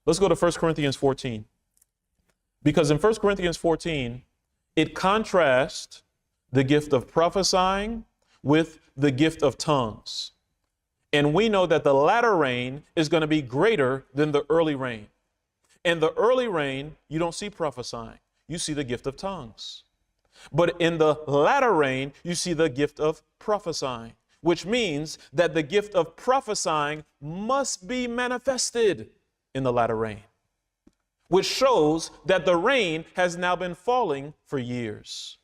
Let's go to 1 Corinthians 14. Because in 1 Corinthians 14, it contrasts the gift of prophesying with the gift of tongues. And we know that the latter rain is going to be greater than the early rain. In the early rain, you don't see prophesying. You see the gift of tongues. But in the latter rain, you see the gift of prophesying, which means that the gift of prophesying must be manifested in the latter rain, which shows that the rain has now been falling for years.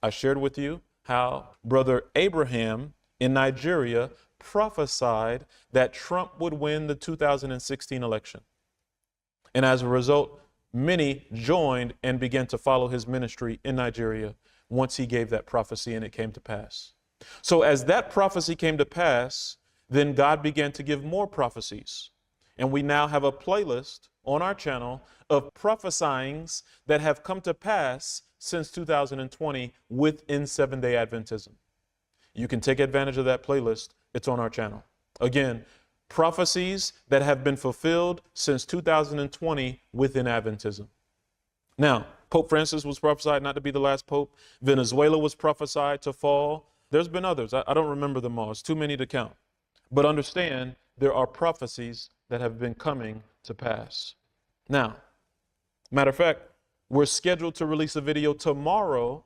I shared with you how Brother Abraham in Nigeria prophesied that Trump would win the 2016 election. And as a result, many joined and began to follow his ministry in Nigeria once he gave that prophecy and it came to pass. So as that prophecy came to pass, then God began to give more prophecies. And we now have a playlist on our channel of prophesyings that have come to pass since 2020 within Seventh Day Adventism. You can take advantage of that playlist. It's on our channel. Again, prophecies that have been fulfilled since 2020 within Adventism. Now, Pope Francis was prophesied not to be the last pope. Venezuela was prophesied to fall. There's been others. I don't remember them all. It's too many to count. But understand, there are prophecies that have been coming to pass. Now, matter of fact, we're scheduled to release a video tomorrow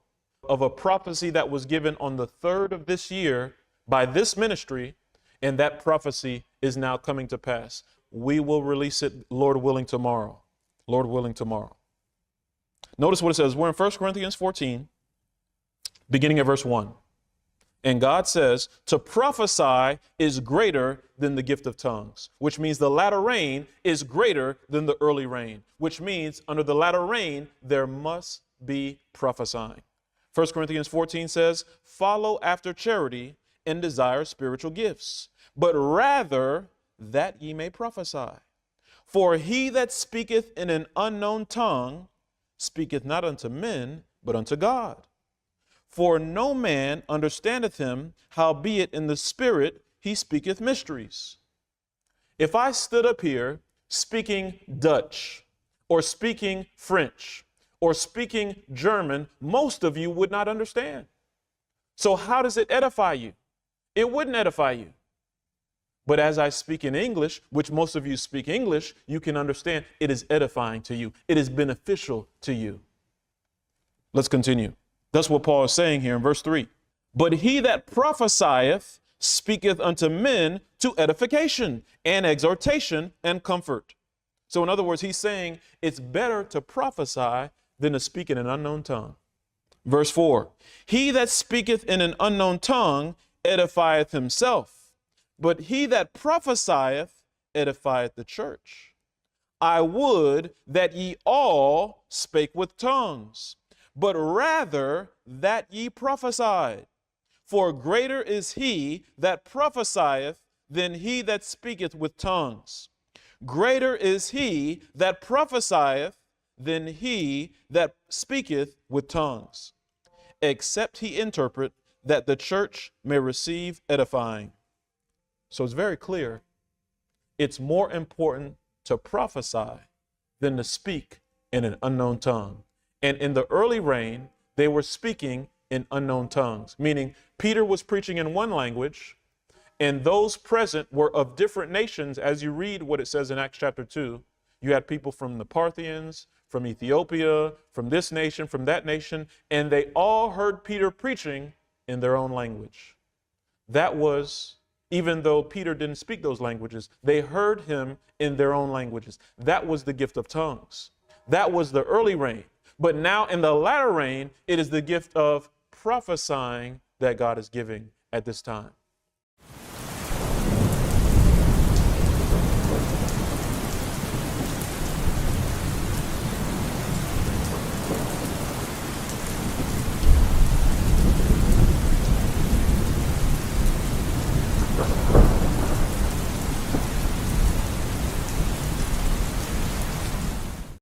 of a prophecy that was given on the 3rd of this year by this ministry, and that prophecy is now coming to pass. We will release it, Lord willing, tomorrow. Lord willing, tomorrow. Notice what it says. We're in 1 Corinthians 14, beginning at verse 1. And God says, to prophesy is greater than the gift of tongues, which means the latter rain is greater than the early rain, which means under the latter rain, there must be prophesying. 1 Corinthians 14 says, follow after charity and desire spiritual gifts, but rather that ye may prophesy. For he that speaketh in an unknown tongue speaketh not unto men, but unto God. For no man understandeth him, howbeit in the spirit he speaketh mysteries. If I stood up here speaking Dutch or speaking French or speaking German, most of you would not understand. So how does it edify you? It wouldn't edify you. But as I speak in English, which most of you speak English, you can understand it is edifying to you. It is beneficial to you. Let's continue. That's what Paul is saying here in verse 3. But he that prophesieth speaketh unto men to edification and exhortation and comfort. So in other words, he's saying it's better to prophesy than to speak in an unknown tongue. Verse 4, he that speaketh in an unknown tongue edifieth himself, but he that prophesieth edifieth the church. I would that ye all spake with tongues, but rather that ye prophesied. For greater is he that prophesieth than he that speaketh with tongues. Greater is he that prophesieth than he that speaketh with tongues, except he interpret, that the church may receive edifying. So it's very clear. It's more important to prophesy than to speak in an unknown tongue. And in the early rain, they were speaking in unknown tongues, meaning Peter was preaching in one language, and those present were of different nations. As you read what it says in Acts chapter 2, you had people from the Parthians, from Ethiopia, from this nation, from that nation, and they all heard Peter preaching in their own language. That was, even though Peter didn't speak those languages, they heard him in their own languages. That was the gift of tongues. That was the early rain. But now in the latter rain, it is the gift of prophesying that God is giving at this time.